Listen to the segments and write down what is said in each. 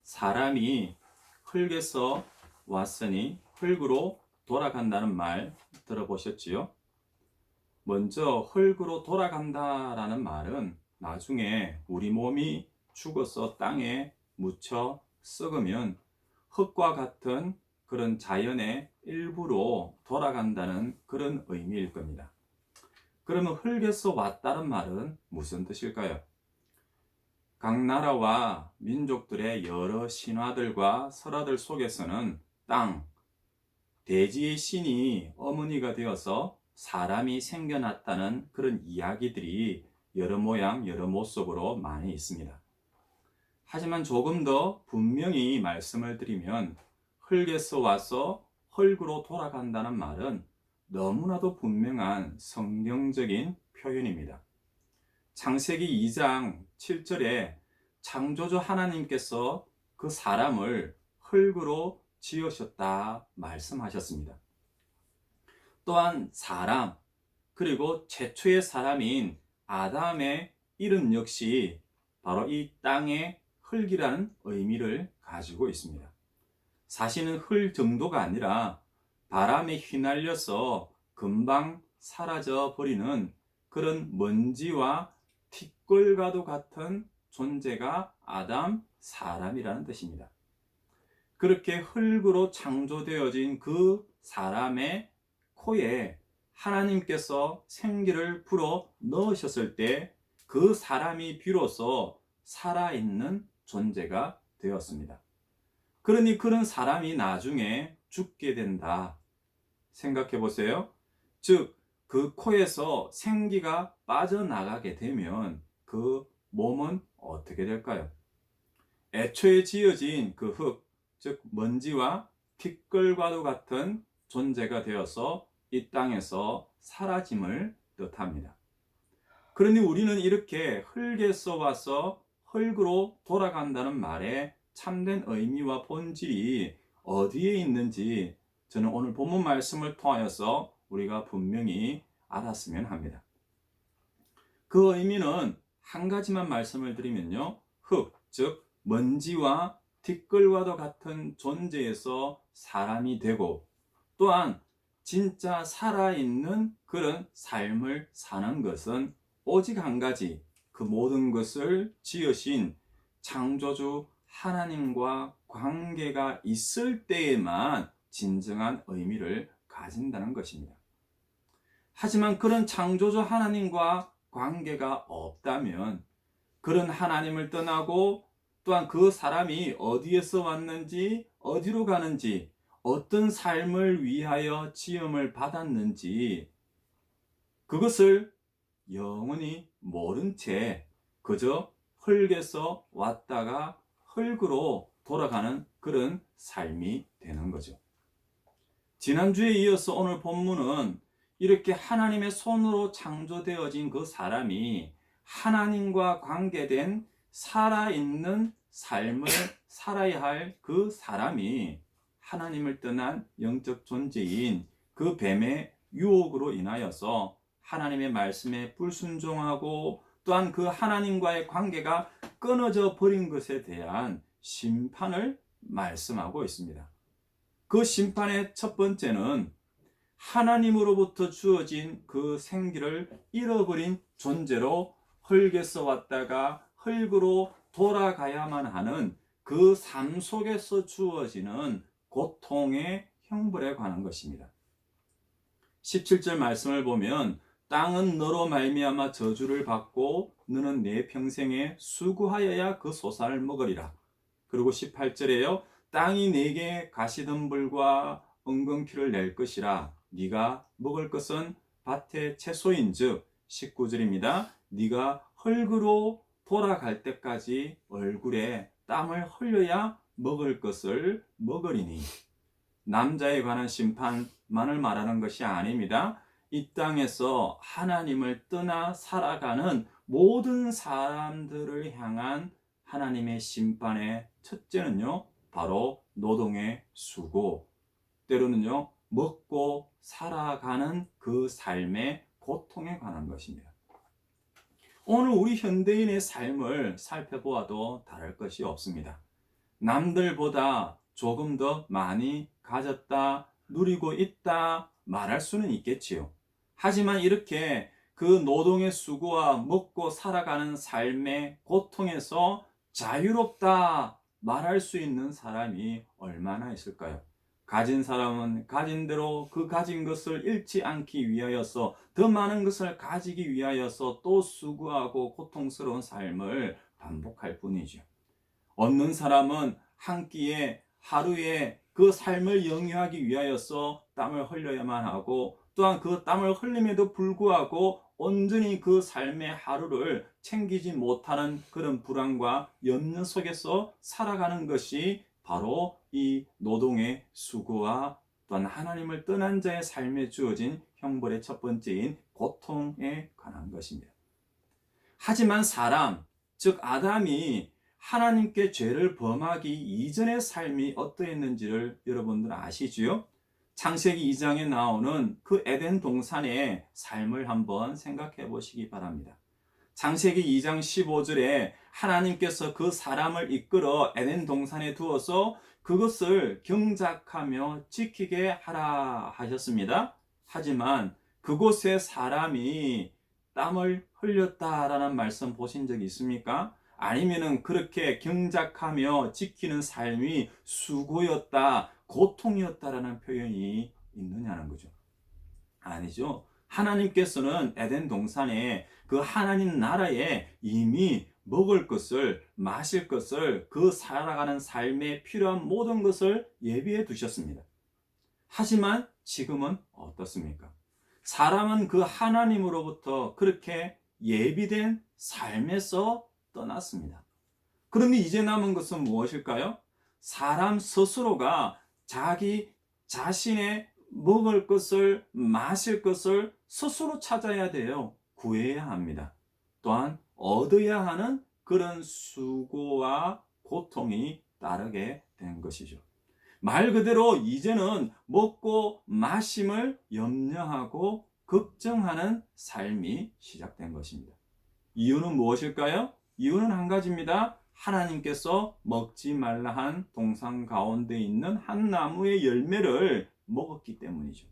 사람이 흙에서 왔으니 흙으로 돌아간다는 말 들어보셨지요? 먼저 흙으로 돌아간다라는 말은 나중에 우리 몸이 죽어서 땅에 묻혀 썩으면 흙과 같은 그런 자연의 일부로 돌아간다는 그런 의미일 겁니다. 그러면 흙에서 왔다는 말은 무슨 뜻일까요? 각 나라와 민족들의 여러 신화들과 설화들 속에서는 땅, 대지의 신이 어머니가 되어서 사람이 생겨났다는 그런 이야기들이 여러 모양, 여러 모습으로 많이 있습니다. 하지만 조금 더 분명히 말씀을 드리면 흙에서 와서 흙으로 돌아간다는 말은 너무나도 분명한 성경적인 표현입니다. 창세기 2장 7절에 창조주 하나님께서 그 사람을 흙으로 지으셨다 말씀하셨습니다. 또한 사람, 그리고 최초의 사람인 아담의 이름 역시 바로 이 땅의 흙이라는 의미를 가지고 있습니다. 사실은 흙 정도가 아니라 바람에 휘날려서 금방 사라져 버리는 그런 먼지와 티끌과도 같은 존재가 아담, 사람이라는 뜻입니다. 그렇게 흙으로 창조되어진 그 사람의 코에 하나님께서 생기를 불어 넣으셨을 때 그 사람이 비로소 살아있는 존재가 되었습니다. 그러니 그런 사람이 나중에 죽게 된다. 생각해 보세요. 즉, 그 코에서 생기가 빠져나가게 되면 그 몸은 어떻게 될까요? 애초에 지어진 그 흙, 즉 먼지와 티끌과도 같은 존재가 되어서 이 땅에서 사라짐을 뜻합니다. 그러니 우리는 이렇게 흙에서 와서 흙으로 돌아간다는 말의 참된 의미와 본질이 어디에 있는지 저는 오늘 본문 말씀을 통하여서 우리가 분명히 알았으면 합니다. 그 의미는 한 가지만 말씀을 드리면요. 흙, 즉 먼지와 티끌과도 같은 존재에서 사람이 되고 또한 진짜 살아있는 그런 삶을 사는 것은 오직 한 가지, 그 모든 것을 지으신 창조주 하나님과 관계가 있을 때에만 진정한 의미를 가진다는 것입니다. 하지만 그런 창조주 하나님과 관계가 없다면 그런 하나님을 떠나고 또한 그 사람이 어디에서 왔는지, 어디로 가는지, 어떤 삶을 위하여 지음을 받았는지 그것을 영원히 모른 채 그저 흙에서 왔다가 흙으로 돌아가는 그런 삶이 되는 거죠. 지난주에 이어서 오늘 본문은 이렇게 하나님의 손으로 창조되어진 그 사람이 하나님과 관계된 살아있는 삶을 살아야 할 그 사람이 하나님을 떠난 영적 존재인 그 뱀의 유혹으로 인하여서 하나님의 말씀에 불순종하고 또한 그 하나님과의 관계가 끊어져 버린 것에 대한 심판을 말씀하고 있습니다. 그 심판의 첫 번째는 하나님으로부터 주어진 그 생기를 잃어버린 존재로 흙에서 왔다가 흙으로 돌아가야만 하는 그 삶 속에서 주어지는 고통의 형벌에 관한 것입니다. 17절 말씀을 보면 땅은 너로 말미암아 저주를 받고 너는 내 평생에 수고하여야 그 소산을 먹으리라. 그리고 18절에요. 땅이 내게 가시덤불과 엉겅퀴를 낼 것이라. 네가 먹을 것은 밭의 채소인즉 19절입니다. 네가 흙으로 돌아갈 때까지 얼굴에 땀을 흘려야 먹을 것을 먹으리니. 남자에 관한 심판만을 말하는 것이 아닙니다. 이 땅에서 하나님을 떠나 살아가는 모든 사람들을 향한 하나님의 심판의 첫째는요, 바로 노동의 수고, 때로는요, 먹고 살아가는 그 삶의 고통에 관한 것입니다. 오늘 우리 현대인의 삶을 살펴보아도 다를 것이 없습니다. 남들보다 조금 더 많이 가졌다, 누리고 있다 말할 수는 있겠지요. 하지만 이렇게 그 노동의 수고와 먹고 살아가는 삶의 고통에서 자유롭다 말할 수 있는 사람이 얼마나 있을까요? 가진 사람은 가진 대로 그 가진 것을 잃지 않기 위하여서 더 많은 것을 가지기 위하여서 또 수고하고 고통스러운 삶을 반복할 뿐이죠. 얻는 사람은 한 끼에 하루에 그 삶을 영위하기 위하여서 땀을 흘려야만 하고, 또한 그 땀을 흘림에도 불구하고 온전히 그 삶의 하루를 챙기지 못하는 그런 불안과 염려 속에서 살아가는 것이 바로 이 노동의 수고와 또한 하나님을 떠난 자의 삶에 주어진 형벌의 첫 번째인 고통에 관한 것입니다. 하지만 사람, 즉 아담이 하나님께 죄를 범하기 이전의 삶이 어떠했는지를 여러분들 아시지요? 창세기 2장에 나오는 그 에덴 동산의 삶을 한번 생각해 보시기 바랍니다. 창세기 2장 15절에 하나님께서 그 사람을 이끌어 에덴 동산에 두어서 그것을 경작하며 지키게 하라 하셨습니다. 하지만 그곳에 사람이 땀을 흘렸다라는 말씀 보신 적이 있습니까? 아니면은 그렇게 경작하며 지키는 삶이 수고였다, 고통이었다라는 표현이 있느냐는 거죠. 아니죠. 하나님께서는 에덴 동산에 그 하나님 나라에 이미 먹을 것을, 마실 것을, 그 살아가는 삶에 필요한 모든 것을 예비해 두셨습니다. 하지만 지금은 어떻습니까? 사람은 그 하나님으로부터 그렇게 예비된 삶에서 떠났습니다. 그러면 이제 남은 것은 무엇일까요? 사람 스스로가 자기 자신의 먹을 것을, 마실 것을 스스로 찾아야 돼요. 구해야 합니다. 또한 얻어야 하는 그런 수고와 고통이 따르게 된 것이죠. 말 그대로 이제는 먹고 마심을 염려하고 걱정하는 삶이 시작된 것입니다. 이유는 무엇일까요? 이유는 한 가지입니다. 하나님께서 먹지 말라 한 동산 가운데 있는 한 나무의 열매를 먹었기 때문이죠.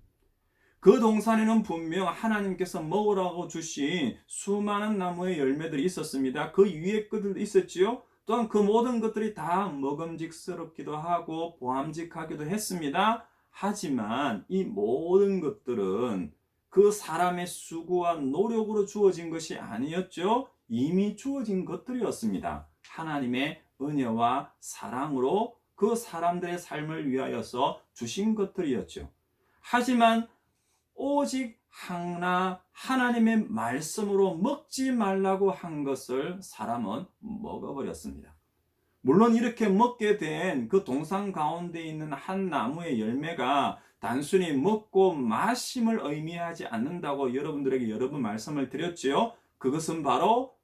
그 동산에는 분명 하나님께서 먹으라고 주신 수많은 나무의 열매들이 있었습니다. 그 위에 것들도 있었지요. 또한 그 모든 것들이 다 먹음직스럽기도 하고 보암직하기도 했습니다. 하지만 이 모든 것들은 그 사람의 수고와 노력으로 주어진 것이 아니었죠. 이미 주어진 것들이었습니다. 하나님의 은혜와 사랑으로 그 사람들의 삶을 위하여서 주신 것들이었죠. 하지만 오직 하나 하나님의 말씀으로 먹지 말라고 한 것을 사람은 먹어버렸습니다. 물론 이렇게 먹게 된 그 동산 가운데 있는 한 나무의 열매가 단순히 먹고 마심을 의미하지 않는다고 여러분들에게 여러 번 말씀을 드렸지요. 그것은 바로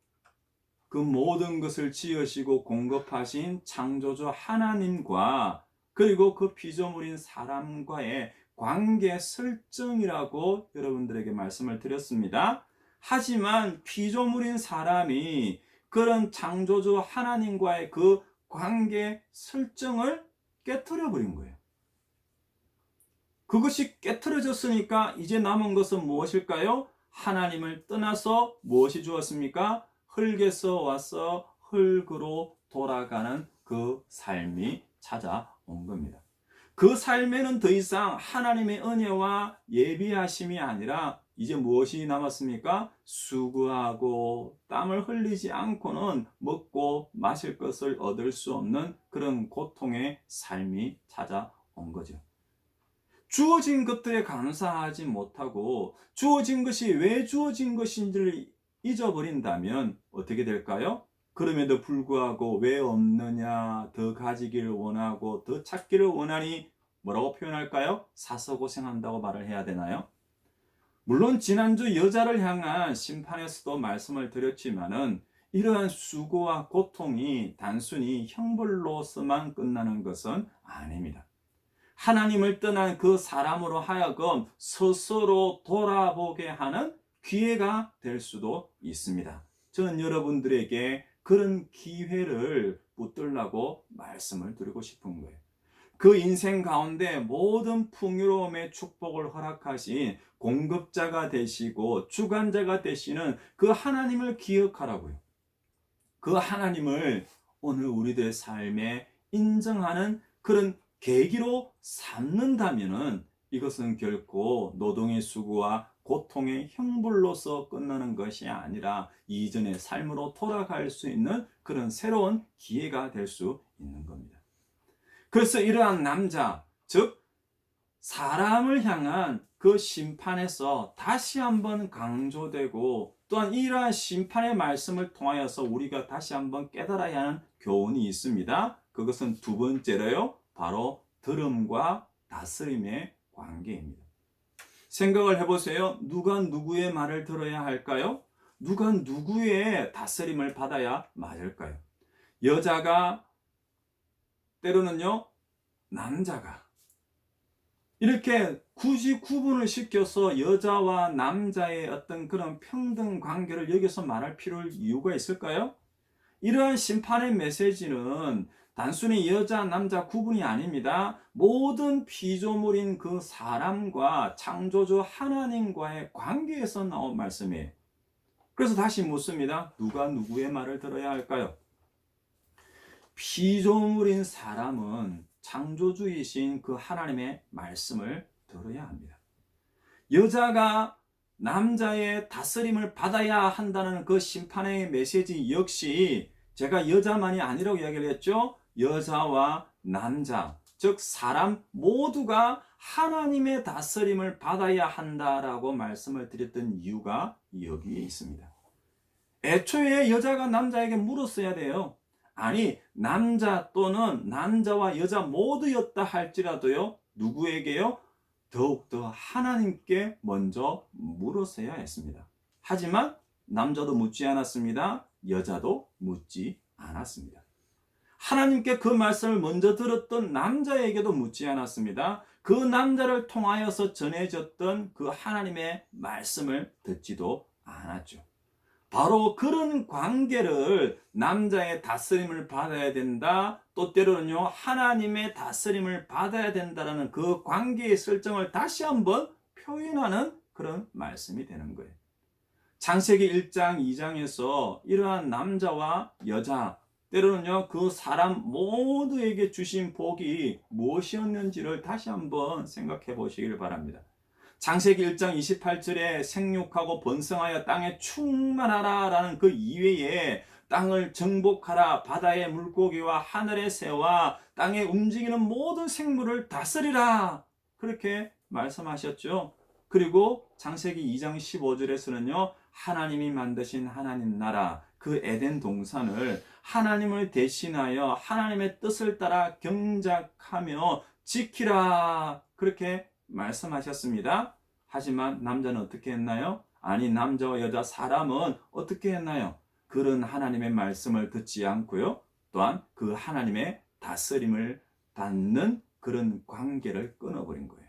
그 모든 것을 지으시고 공급하신 창조주 하나님과 그리고 그 피조물인 사람과의 관계 설정이라고 여러분들에게 말씀을 드렸습니다. 하지만 피조물인 사람이 그런 창조주 하나님과의 그 관계 설정을 깨트려 버린 거예요. 그것이 깨트려졌으니까 이제 남은 것은 무엇일까요? 하나님을 떠나서 무엇이 주었습니까? 흙에서 와서 흙으로 돌아가는 그 삶이 찾아온 겁니다. 그 삶에는 더 이상 하나님의 은혜와 예비하심이 아니라 이제 무엇이 남았습니까? 수고하고 땀을 흘리지 않고는 먹고 마실 것을 얻을 수 없는 그런 고통의 삶이 찾아온 거죠. 주어진 것들에 감사하지 못하고 주어진 것이 왜 주어진 것인지를 잊어버린다면 어떻게 될까요? 그럼에도 불구하고 왜 없느냐, 더 가지기를 원하고 더 찾기를 원하니 뭐라고 표현할까요? 사서 고생한다고 말을 해야 되나요? 물론 지난주 여자를 향한 심판에서도 말씀을 드렸지만은 이러한 수고와 고통이 단순히 형벌로서만 끝나는 것은 아닙니다. 하나님을 떠난 그 사람으로 하여금 스스로 돌아보게 하는 기회가 될 수도 있습니다. 저는 여러분들에게 그런 기회를 붙들라고 말씀을 드리고 싶은 거예요. 그 인생 가운데 모든 풍요로움의 축복을 허락하신 공급자가 되시고 주관자가 되시는 그 하나님을 기억하라고요. 그 하나님을 오늘 우리들의 삶에 인정하는 그런 계기로 삼는다면은 이것은 결코 노동의 수고와 고통의 형벌로서 끝나는 것이 아니라 이전의 삶으로 돌아갈 수 있는 그런 새로운 기회가 될 수 있는 겁니다. 그래서 이러한 남자, 즉 사람을 향한 그 심판에서 다시 한번 강조되고 또한 이러한 심판의 말씀을 통하여서 우리가 다시 한번 깨달아야 하는 교훈이 있습니다. 그것은 두 번째로요. 바로 들음과 다스림의 관계입니다. 생각을 해보세요. 누가 누구의 말을 들어야 할까요? 누가 누구의 다스림을 받아야 맞을까요? 여자가 때로는요, 남자가 이렇게 굳이 구분을 시켜서 여자와 남자의 어떤 그런 평등 관계를 여기서 말할 이유가 있을까요? 이러한 심판의 메시지는 단순히 여자, 남자 구분이 아닙니다. 모든 피조물인 그 사람과 창조주 하나님과의 관계에서 나온 말씀이에요. 그래서 다시 묻습니다. 누가 누구의 말을 들어야 할까요? 피조물인 사람은 창조주이신 그 하나님의 말씀을 들어야 합니다. 여자가 남자의 다스림을 받아야 한다는 그 심판의 메시지 역시 제가 여자만이 아니라고 이야기를 했죠. 여자와 남자, 즉 사람 모두가 하나님의 다스림을 받아야 한다라고 말씀을 드렸던 이유가 여기에 있습니다. 애초에 여자가 남자에게 물었어야 돼요. 아니, 남자 또는 남자와 여자 모두였다 할지라도요, 누구에게요? 더욱더 하나님께 먼저 물었어야 했습니다. 하지만 남자도 묻지 않았습니다. 여자도 묻지 않았습니다. 하나님께 그 말씀을 먼저 들었던 남자에게도 묻지 않았습니다. 그 남자를 통하여서 전해졌던 그 하나님의 말씀을 듣지도 않았죠. 바로 그런 관계를 남자의 다스림을 받아야 된다. 또 때로는요, 하나님의 다스림을 받아야 된다라는 그 관계의 설정을 다시 한번 표현하는 그런 말씀이 되는 거예요. 창세기 1장, 2장에서 이러한 남자와 여자, 때로는요, 그 사람 모두에게 주신 복이 무엇이었는지를 다시 한번 생각해 보시길 바랍니다. 창세기 1장 28절에 생육하고 번성하여 땅에 충만하라 라는 그 이외에 땅을 정복하라, 바다의 물고기와 하늘의 새와 땅에 움직이는 모든 생물을 다스리라, 그렇게 말씀하셨죠. 그리고 창세기 2장 15절에서는요 하나님이 만드신 하나님 나라, 그 에덴 동산을 하나님을 대신하여 하나님의 뜻을 따라 경작하며 지키라, 그렇게 말씀하셨습니다. 하지만 남자는 어떻게 했나요? 아니, 남자와 여자 사람은 어떻게 했나요? 그런 하나님의 말씀을 듣지 않고요, 또한 그 하나님의 다스림을 받는 그런 관계를 끊어버린 거예요.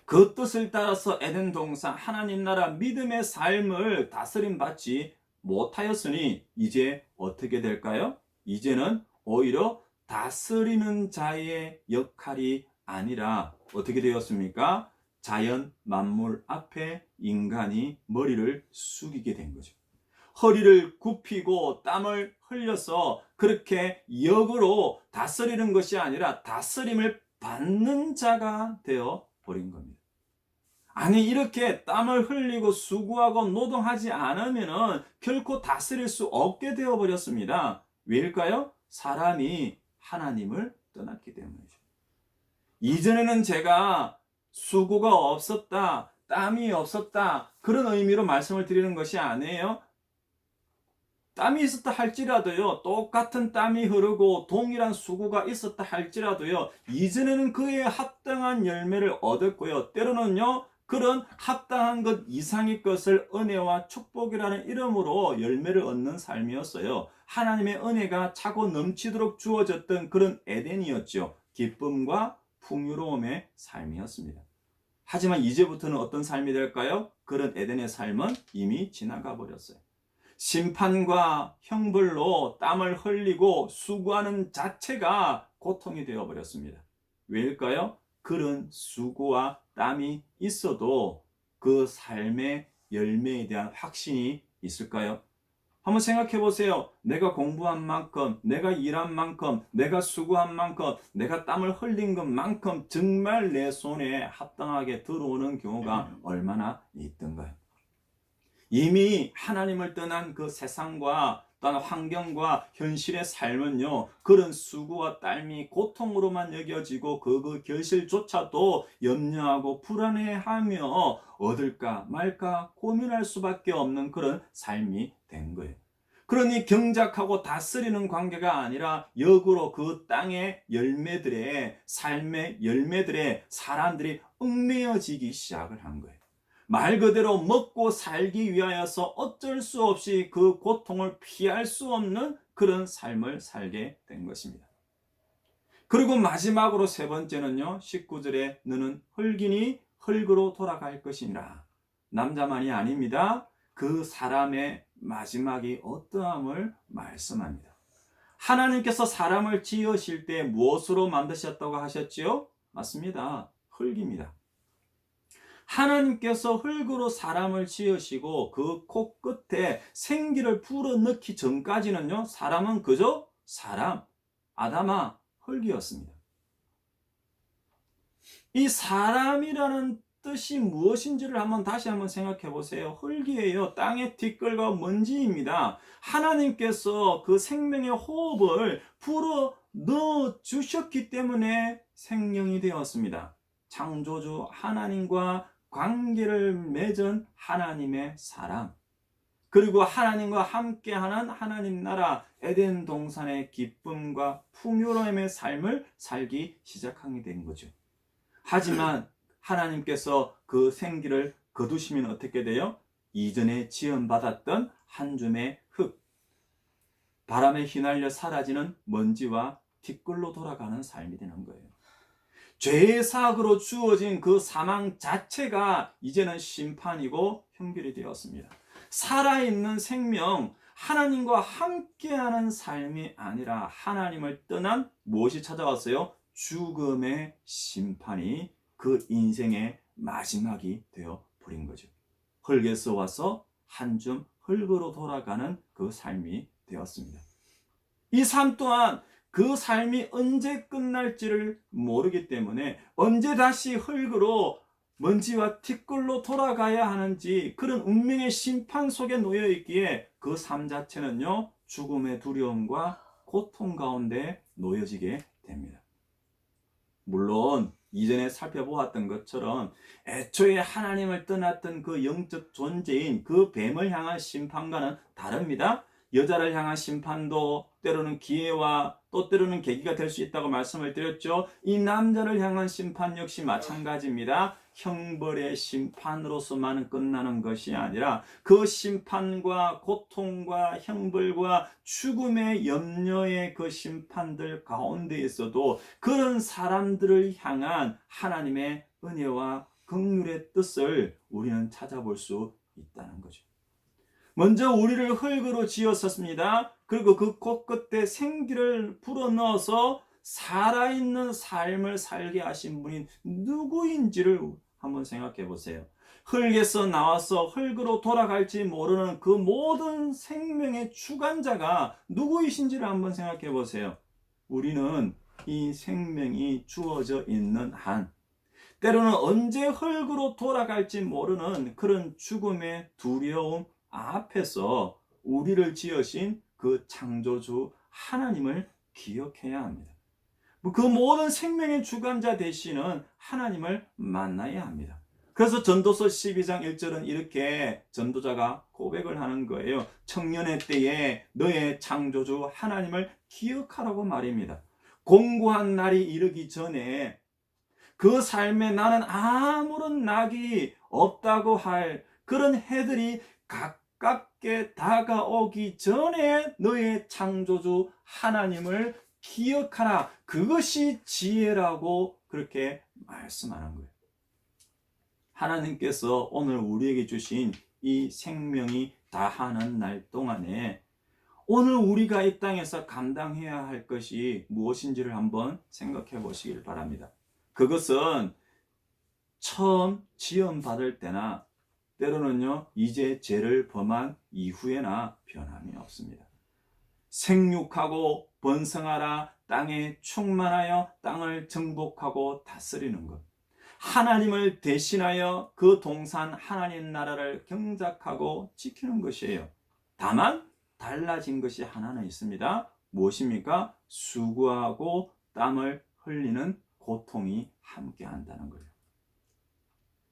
그 뜻을 따라서 에덴 동산 하나님 나라 믿음의 삶을 다스림 받지 못하였으니 이제 어떻게 될까요? 이제는 오히려 다스리는 자의 역할이 아니라 어떻게 되었습니까? 자연 만물 앞에 인간이 머리를 숙이게 된 거죠. 허리를 굽히고 땀을 흘려서 그렇게 역으로 다스리는 것이 아니라 다스림을 받는 자가 되어 버린 겁니다. 아니, 이렇게 땀을 흘리고 수고하고 노동하지 않으면 결코 다스릴 수 없게 되어 버렸습니다. 왜일까요? 사람이 하나님을 떠났기 때문이죠. 이전에는 제가 수고가 없었다, 땀이 없었다, 그런 의미로 말씀을 드리는 것이 아니에요. 땀이 있었다 할지라도요, 똑같은 땀이 흐르고 동일한 수고가 있었다 할지라도요, 이전에는 그에 합당한 열매를 얻었고요, 때로는요 그런 합당한 것 이상의 것을 은혜와 축복이라는 이름으로 열매를 얻는 삶이었어요. 하나님의 은혜가 차고 넘치도록 주어졌던 그런 에덴이었죠. 기쁨과 풍요로움의 삶이었습니다. 하지만 이제부터는 어떤 삶이 될까요? 그런 에덴의 삶은 이미 지나가 버렸어요. 심판과 형벌로 땀을 흘리고 수고하는 자체가 고통이 되어버렸습니다. 왜일까요? 그런 수고와 땀이 있어도 그 삶의 열매에 대한 확신이 있을까요? 한번 생각해 보세요. 내가 공부한 만큼, 내가 일한 만큼, 내가 수고한 만큼, 내가 땀을 흘린 것만큼 정말 내 손에 합당하게 들어오는 경우가 얼마나 있던가요? 이미 하나님을 떠난 그 세상과 또한 환경과 현실의 삶은요, 그런 수고와 땀이 고통으로만 여겨지고 그 결실조차도 염려하고 불안해하며 얻을까 말까 고민할 수밖에 없는 그런 삶이 된 거예요. 그러니 경작하고 다스리는 관계가 아니라 역으로 그 땅의 열매들의 삶의 열매들의 사람들이 얽매여지기 시작을 한 거예요. 말 그대로 먹고 살기 위하여서 어쩔 수 없이 그 고통을 피할 수 없는 그런 삶을 살게 된 것입니다. 그리고 마지막으로 세 번째는요, 19절에 너는 흙이니 흙으로 돌아갈 것이니라. 남자만이 아닙니다. 그 사람의 마지막이 어떠함을 말씀합니다. 하나님께서 사람을 지으실 때 무엇으로 만드셨다고 하셨지요? 맞습니다. 흙입니다. 하나님께서 흙으로 사람을 지으시고 그 코끝에 생기를 불어넣기 전까지는요, 사람은 그저 사람, 아담아, 흙이었습니다. 이 사람이라는 뜻이 무엇인지를 다시 한번 생각해 보세요. 흙이에요. 땅의 티끌과 먼지입니다. 하나님께서 그 생명의 호흡을 불어 넣어 주셨기 때문에 생명이 되었습니다. 창조주 하나님과 관계를 맺은 하나님의 사람, 그리고 하나님과 함께하는 하나님 나라 에덴 동산의 기쁨과 풍요로움의 삶을 살기 시작하게 된 거죠. 하지만 하나님께서 그 생기를 거두시면 어떻게 돼요? 이전에 지원받았던 한 줌의 흙, 바람에 휘날려 사라지는 먼지와 티끌로 돌아가는 삶이 되는 거예요. 죄의 사악으로 주어진 그 사망 자체가 이제는 심판이고 형벌이 되었습니다. 살아있는 생명, 하나님과 함께하는 삶이 아니라 하나님을 떠난 무엇이 찾아왔어요? 죽음의 심판이 그 인생의 마지막이 되어 버린 거죠. 흙에서 와서 한 줌 흙으로 돌아가는 그 삶이 되었습니다. 이 삶 또한 그 삶이 언제 끝날지를 모르기 때문에 언제 다시 흙으로 먼지와 티끌로 돌아가야 하는지 그런 운명의 심판 속에 놓여 있기에 그 삶 자체는요, 죽음의 두려움과 고통 가운데 놓여지게 됩니다. 물론 이전에 살펴보았던 것처럼 애초에 하나님을 떠났던 그 영적 존재인 그 뱀을 향한 심판과는 다릅니다. 여자를 향한 심판도 때로는 기회와 또 때로는 계기가 될 수 있다고 말씀을 드렸죠. 이 남자를 향한 심판 역시 마찬가지입니다. 형벌의 심판으로서만 끝나는 것이 아니라 그 심판과 고통과 형벌과 죽음의 염려의 그 심판들 가운데 있어도 그런 사람들을 향한 하나님의 은혜와 긍휼의 뜻을 우리는 찾아볼 수 있다는 거죠. 먼저 우리를 흙으로 지었었습니다. 그리고 그 코끝에 생기를 불어넣어서 살아있는 삶을 살게 하신 분이 누구인지를 한번 생각해 보세요. 흙에서 나와서 흙으로 돌아갈지 모르는 그 모든 생명의 주관자가 누구이신지를 한번 생각해 보세요. 우리는 이 생명이 주어져 있는 한, 때로는 언제 흙으로 돌아갈지 모르는 그런 죽음의 두려움 앞에서 우리를 지으신 그 창조주 하나님을 기억해야 합니다. 그 모든 생명의 주관자 되시는 하나님을 만나야 합니다. 그래서 전도서 12장 1절은 이렇게 전도자가 고백을 하는 거예요. 청년의 때에 너의 창조주 하나님을 기억하라고 말입니다. 공고한 날이 이르기 전에 그 삶에 나는 아무런 낙이 없다고 할 그런 해들이 가깝게 다가오기 전에 너의 창조주 하나님을 기억하라. 그것이 지혜라고 그렇게 말씀하는 거예요. 하나님께서 오늘 우리에게 주신 이 생명이 다하는 날 동안에 오늘 우리가 이 땅에서 감당해야 할 것이 무엇인지를 한번 생각해 보시길 바랍니다. 그것은 처음 지원받을 때나 때로는요 이제 죄를 범한 이후에나 변함이 없습니다. 생육하고 번성하라, 땅에 충만하여 땅을 정복하고 다스리는 것, 하나님을 대신하여 그 동산 하나님 나라를 경작하고 지키는 것이에요. 다만 달라진 것이 하나는 있습니다. 무엇입니까? 수고하고 땀을 흘리는 고통이 함께 한다는 거예요.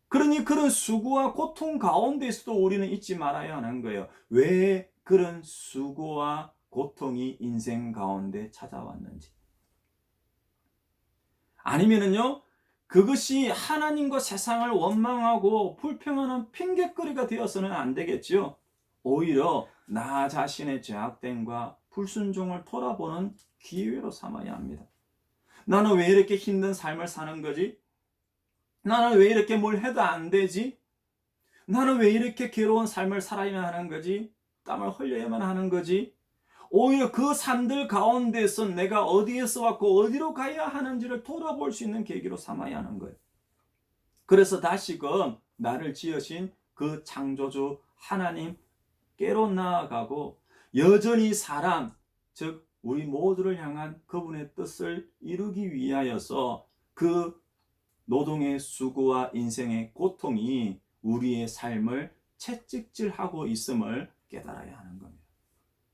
그러니 그런 수고와 고통 가운데서도 우리는 잊지 말아야 하는 거예요. 왜 그런 수고와 고통이 인생 가운데 찾아왔는지. 아니면은요, 그것이 하나님과 세상을 원망하고 불평하는 핑곗거리가 되어서는 안 되겠지요. 오히려 나 자신의 죄악됨과 불순종을 돌아보는 기회로 삼아야 합니다. 나는 왜 이렇게 힘든 삶을 사는 거지? 나는 왜 이렇게 뭘 해도 안 되지? 나는 왜 이렇게 괴로운 삶을 살아야만 하는 거지? 땀을 흘려야만 하는 거지? 오히려 그 산들 가운데서 내가 어디에서 왔고 어디로 가야 하는지를 돌아볼 수 있는 계기로 삼아야 하는 거예요. 그래서 다시금 나를 지으신 그 창조주 하나님께로 나아가고 여전히 사람, 즉 우리 모두를 향한 그분의 뜻을 이루기 위하여서 그 노동의 수고와 인생의 고통이 우리의 삶을 채찍질하고 있음을 깨달아야 하는 겁니다.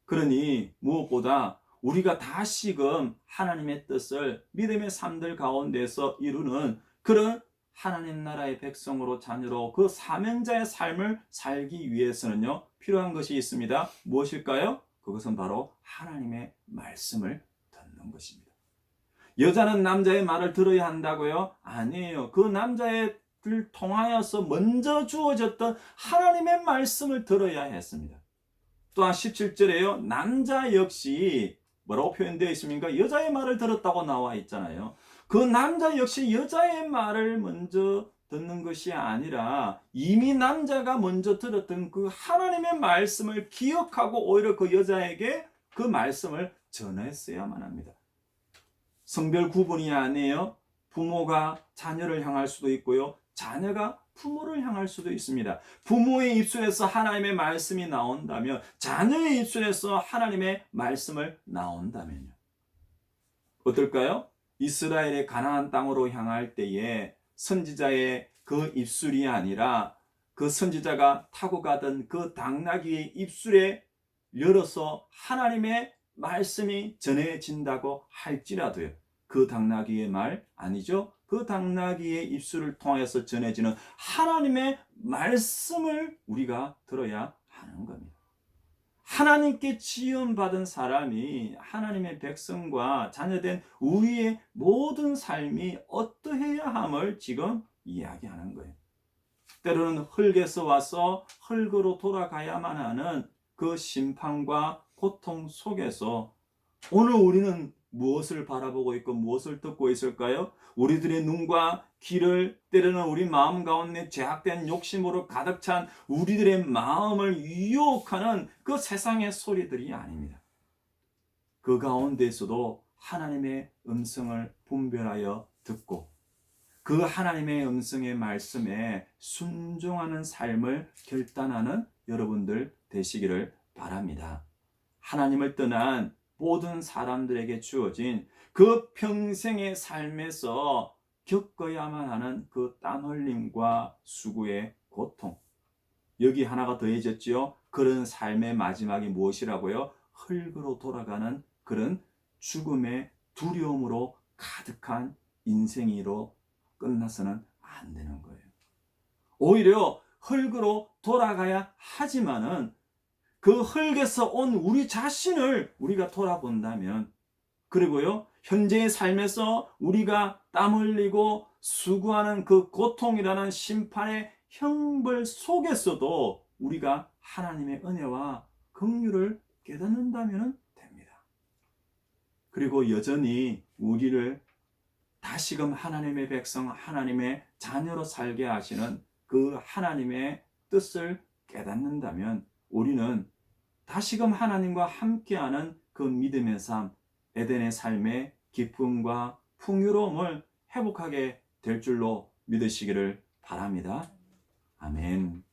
그러니 무엇보다 우리가 다시금 하나님의 뜻을 믿음의 삶들 가운데서 이루는 그런 하나님 나라의 백성으로 자녀로 그 사명자의 삶을 살기 위해서는요 필요한 것이 있습니다. 무엇일까요? 그것은 바로 하나님의 말씀을 듣는 것입니다. 여자는 남자의 말을 들어야 한다고요? 아니에요. 그 남자를 통하여서 먼저 주어졌던 하나님의 말씀을 들어야 했습니다. 또한 17절에요. 남자 역시 뭐라고 표현되어 있습니까? 여자의 말을 들었다고 나와 있잖아요. 그 남자 역시 여자의 말을 먼저 듣는 것이 아니라 이미 남자가 먼저 들었던 그 하나님의 말씀을 기억하고 오히려 그 여자에게 그 말씀을 전했어야만 합니다. 성별 구분이 아니에요. 부모가 자녀를 향할 수도 있고요. 자녀가 부모를 향할 수도 있습니다. 부모의 입술에서 하나님의 말씀이 나온다면 자녀의 입술에서 하나님의 말씀을 나온다면요. 어떨까요? 이스라엘의 가나안 땅으로 향할 때에 선지자의 그 입술이 아니라 그 선지자가 타고 가던 그 당나귀의 입술에 열어서 하나님의 말씀이 전해진다고 할지라도요. 그 당나귀의 말 아니죠? 그 당나귀의 입술을 통해서 전해지는 하나님의 말씀을 우리가 들어야 하는 겁니다. 하나님께 지음받은 사람이 하나님의 백성과 자녀된 우리의 모든 삶이 어떠해야 함을 지금 이야기하는 거예요. 때로는 흙에서 와서 흙으로 돌아가야만 하는 그 심판과 고통 속에서 오늘 우리는 무엇을 바라보고 있고 무엇을 듣고 있을까요? 우리들의 눈과 귀를 때로는 우리 마음 가운데 죄악된 욕심으로 가득 찬 우리들의 마음을 유혹하는 그 세상의 소리들이 아닙니다. 그 가운데서도 하나님의 음성을 분별하여 듣고 그 하나님의 음성의 말씀에 순종하는 삶을 결단하는 여러분들 되시기를 바랍니다. 하나님을 떠난 모든 사람들에게 주어진 그 평생의 삶에서 겪어야만 하는 그 땀 흘림과 수고의 고통. 여기 하나가 더해졌지요. 그런 삶의 마지막이 무엇이라고요? 흙으로 돌아가는 그런 죽음의 두려움으로 가득한 인생으로 끝나서는 안 되는 거예요. 오히려 흙으로 돌아가야 하지만은 그 흙에서 온 우리 자신을 우리가 돌아본다면, 그리고요 현재의 삶에서 우리가 땀 흘리고 수고하는 그 고통이라는 심판의 형벌 속에서도 우리가 하나님의 은혜와 긍휼을 깨닫는다면 됩니다. 그리고 여전히 우리를 다시금 하나님의 백성, 하나님의 자녀로 살게 하시는 그 하나님의 뜻을 깨닫는다면 우리는 다시금 하나님과 함께하는 그 믿음의 삶, 에덴의 삶의 기쁨과 풍요로움을 회복하게 될 줄로 믿으시기를 바랍니다. 아멘.